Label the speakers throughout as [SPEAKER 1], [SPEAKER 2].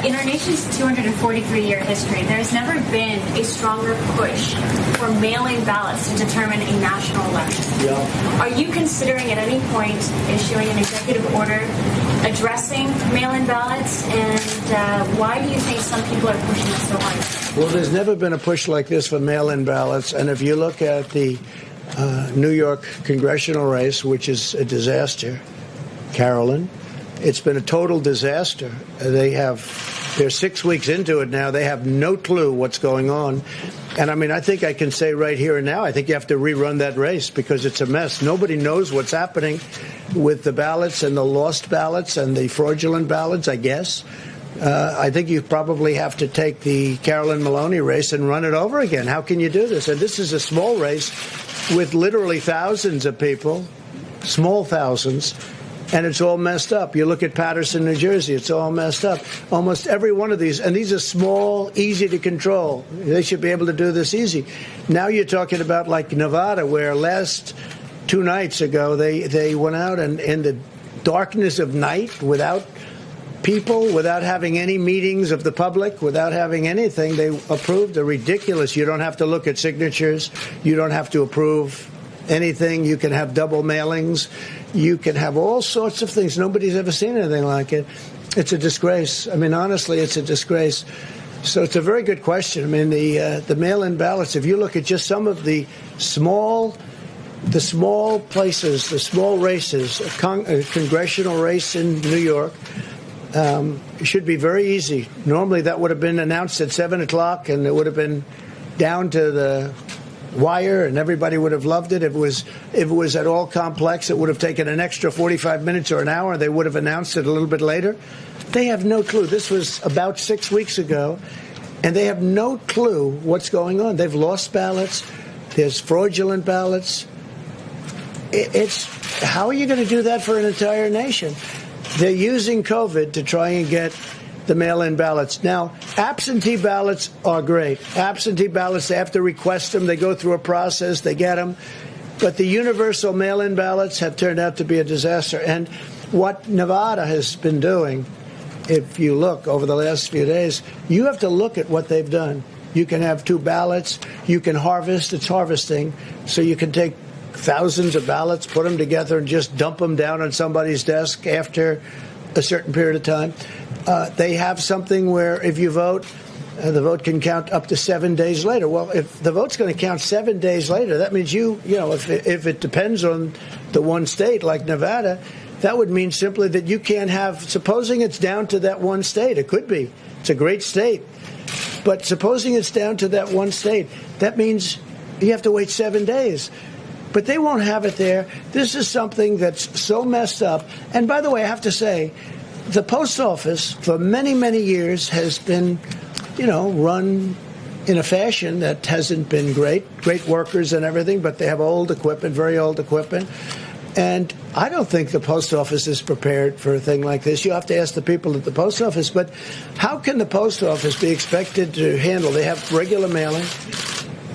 [SPEAKER 1] In our nation's 243-year history, there's never been a stronger push for mail-in ballots to determine a national election.
[SPEAKER 2] Yeah.
[SPEAKER 1] Are you considering at any point issuing an executive order addressing mail-in ballots? And why do you think some people are pushing it so hard?
[SPEAKER 2] Well, there's never been a push like this for mail-in ballots. And if you look at the New York congressional race, which is a disaster, Carolyn, it's been a total disaster. They're 6 weeks into it now. They have no clue what's going on. And I mean, I think I can say right here and now, I think you have to rerun that race because it's a mess. Nobody knows what's happening with the ballots and the lost ballots and the fraudulent ballots, I guess. I think you probably have to take the Carolyn Maloney race and run it over again. How can you do this? And this is a small race with literally thousands of people, small thousands, and it's all messed up. You look at Paterson, New Jersey, it's all messed up. Almost every one of these, and these are small, easy to control. They should be able to do this easy. Now you're talking about like Nevada, where last 2 nights ago they went out and in the darkness of night without people, without having any meetings of the public, without having anything, they approved a ridiculous. You don't have to look at signatures. You don't have to approve anything. You can have double mailings. You can have all sorts of things. Nobody's ever seen anything like it. It's a disgrace. I mean, honestly, it's a disgrace. So it's a very good question. I mean, the mail-in ballots, if you look at just some of the small places, the small races, a congressional race in New York, it should be very easy. Normally that would have been announced at 7 o'clock and it would have been down to the wire and everybody would have loved it. If it was at all complex, it would have taken an extra 45 minutes or an hour. They would have announced it a little bit later. They have no clue. This was about 6 weeks ago, and they have no clue what's going on. They've lost ballots. There's fraudulent ballots. How are you going to do that for an entire nation? They're using COVID to try and get the mail-in ballots. Now, absentee ballots are great. Absentee ballots, they have to request them. They go through a process. They get them. But the universal mail-in ballots have turned out to be a disaster. And what Nevada has been doing, if you look over the last few days, you have to look at what they've done. You can have 2 ballots. You can harvest. It's harvesting. So you can take thousands of ballots, put them together, and just dump them down on somebody's desk after a certain period of time. They have something where if you vote, the vote can count up to 7 days later. Well, if the vote's going to count 7 days later, that means if it depends on the one state like Nevada, that would mean simply that you can't have, supposing it's down to that one state, it could be. It's a great state. But supposing it's down to that one state, that means you have to wait 7 days. But they won't have it there. This is something that's so messed up. And by the way, I have to say, the post office for many, many years has been, run in a fashion that hasn't been great. Great workers and everything, but they have old equipment, very old equipment. And I don't think the post office is prepared for a thing like this. You have to ask the people at the post office. But how can the post office be expected to handle? They have regular mailing.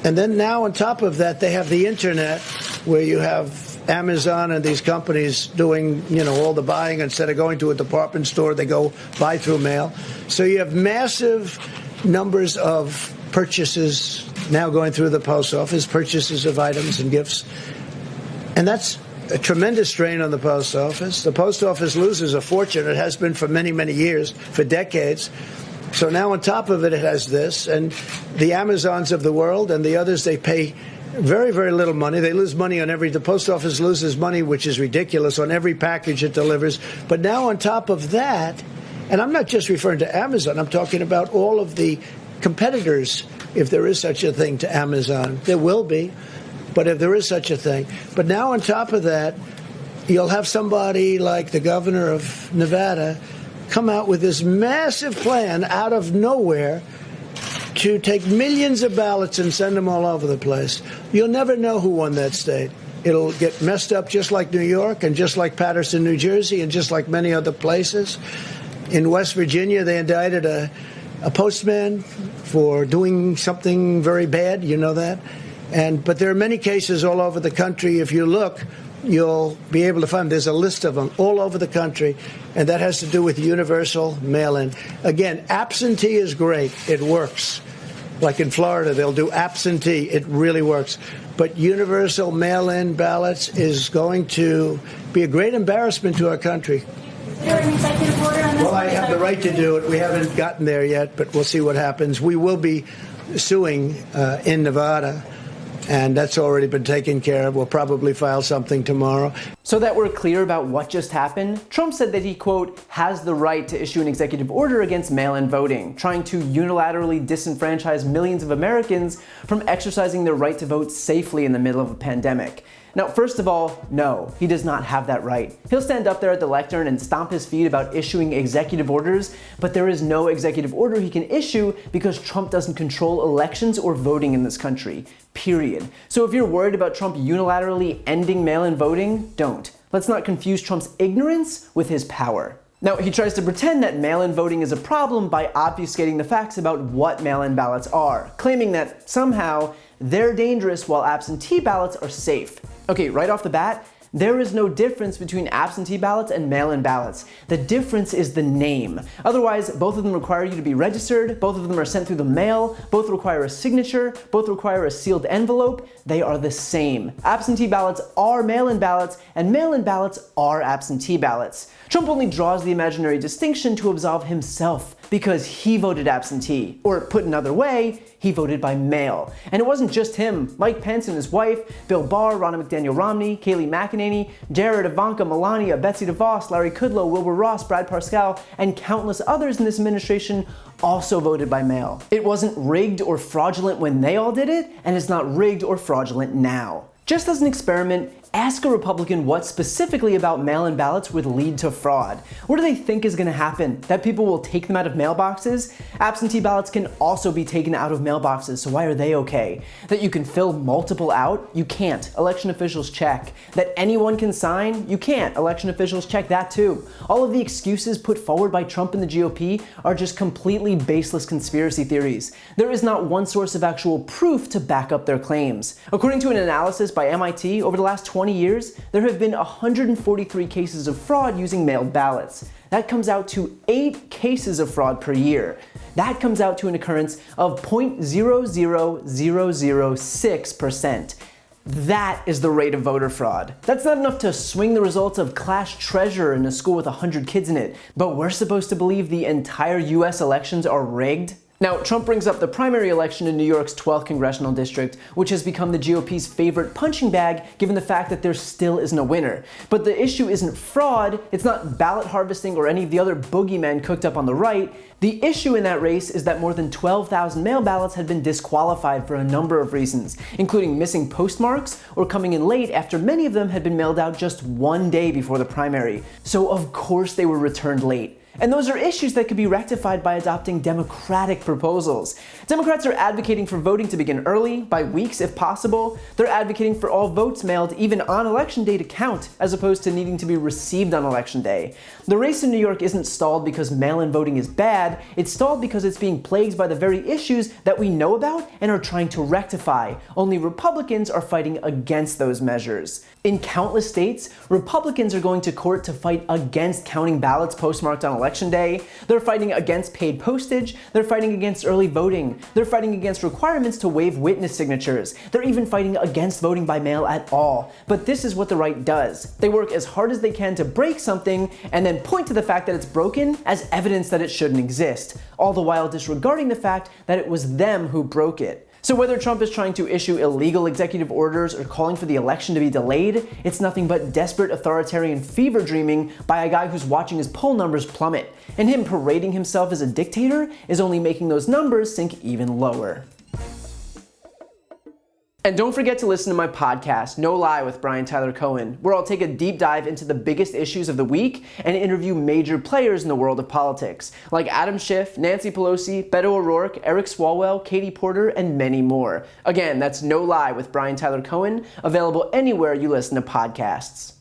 [SPEAKER 2] And then now on top of that, they have the Internet where you have Amazon and these companies doing, all the buying. Instead of going to a department store, they go buy through mail. So you have massive numbers of purchases now going through the post office, purchases of items and gifts. And that's a tremendous strain on the post office. The post office loses a fortune. It has been for many, many years, for decades. So now on top of it, it has this. And the Amazons of the world and the others, they pay very, very little money. They lose money on the post office loses money, which is ridiculous, on every package it delivers. But now on top of that, and I'm not just referring to Amazon, I'm talking about all of the competitors, if there is such a thing to Amazon. There will be, but if there is such a thing. But now on top of that, you'll have somebody like the governor of Nevada come out with this massive plan out of nowhere to take millions of ballots and send them all over the place. You'll never know who won that state. It'll get messed up just like New York and just like Paterson, New Jersey, and just like many other places. In West Virginia, they indicted a postman for doing something very bad. You know that? But there are many cases all over the country. If you look, you'll be able to find. There's a list of them all over the country, and that has to do with universal mail-in. Again, absentee is great. It works. Like in Florida, they'll do absentee. It really works. But universal mail-in ballots is going to be a great embarrassment to our country.
[SPEAKER 1] Is there an executive order on this?
[SPEAKER 2] Well, I have the right to do it. We haven't gotten there yet, but we'll see what happens. We will be suing in Nevada, and that's already been taken care of. We'll probably file something tomorrow.
[SPEAKER 3] So that we're clear about what just happened, Trump said that he, quote, has the right to issue an executive order against mail-in voting, trying to unilaterally disenfranchise millions of Americans from exercising their right to vote safely in the middle of a pandemic. Now, first of all, no, he does not have that right. He'll stand up there at the lectern and stomp his feet about issuing executive orders, but there is no executive order he can issue because Trump doesn't control elections or voting in this country, period. So if you're worried about Trump unilaterally ending mail-in voting, don't. Let's not confuse Trump's ignorance with his power. Now, he tries to pretend that mail-in voting is a problem by obfuscating the facts about what mail-in ballots are, claiming that somehow they're dangerous while absentee ballots are safe. Okay, right off the bat, there is no difference between absentee ballots and mail-in ballots. The difference is the name. Otherwise, both of them require you to be registered, both of them are sent through the mail, both require a signature, both require a sealed envelope. They are the same. Absentee ballots are mail-in ballots, and mail-in ballots are absentee ballots. Trump only draws the imaginary distinction to absolve himself because he voted absentee. Or put another way, he voted by mail. And it wasn't just him. Mike Pence and his wife, Bill Barr, Ronna McDaniel Romney, Kayleigh McEnany, Jared, Ivanka, Melania, Betsy DeVos, Larry Kudlow, Wilbur Ross, Brad Parscale, and countless others in this administration also voted by mail. It wasn't rigged or fraudulent when they all did it, and it's not rigged or fraudulent now. Just as an experiment, ask a Republican what specifically about mail-in ballots would lead to fraud. What do they think is going to happen? That people will take them out of mailboxes? Absentee ballots can also be taken out of mailboxes, so why are they okay? That you can fill multiple out? You can't. Election officials check. That anyone can sign? You can't. Election officials check that too. All of the excuses put forward by Trump and the GOP are just completely baseless conspiracy theories. There is not one source of actual proof to back up their claims. According to an analysis by MIT, over the last 20 years, there have been 143 cases of fraud using mailed ballots. That comes out to 8 cases of fraud per year. That comes out to an occurrence of 0.00006%. That is the rate of voter fraud. That's not enough to swing the results of class treasurer in a school with 100 kids in it, but we're supposed to believe the entire US elections are rigged? Now, Trump brings up the primary election in New York's 12th congressional district, which has become the GOP's favorite punching bag given the fact that there still isn't a winner. But the issue isn't fraud, it's not ballot harvesting or any of the other boogeymen cooked up on the right. The issue in that race is that more than 12,000 mail ballots had been disqualified for a number of reasons, including missing postmarks or coming in late after many of them had been mailed out just one day before the primary. So of course they were returned late. And those are issues that could be rectified by adopting Democratic proposals. Democrats are advocating for voting to begin early, by weeks if possible. They're advocating for all votes mailed even on election day to count, as opposed to needing to be received on election day. The race in New York isn't stalled because mail-in voting is bad, it's stalled because it's being plagued by the very issues that we know about and are trying to rectify. Only Republicans are fighting against those measures. In countless states, Republicans are going to court to fight against counting ballots postmarked on election day. They're fighting against paid postage. They're fighting against early voting. They're fighting against requirements to waive witness signatures. They're even fighting against voting by mail at all. But this is what the right does. They work as hard as they can to break something and then point to the fact that it's broken as evidence that it shouldn't exist, all the while disregarding the fact that it was them who broke it. So whether Trump is trying to issue illegal executive orders or calling for the election to be delayed, it's nothing but desperate authoritarian fever dreaming by a guy who's watching his poll numbers plummet. And him parading himself as a dictator is only making those numbers sink even lower. And don't forget to listen to my podcast, No Lie with Brian Tyler Cohen, where I'll take a deep dive into the biggest issues of the week and interview major players in the world of politics, like Adam Schiff, Nancy Pelosi, Beto O'Rourke, Eric Swalwell, Katie Porter, and many more. Again, that's No Lie with Brian Tyler Cohen, available anywhere you listen to podcasts.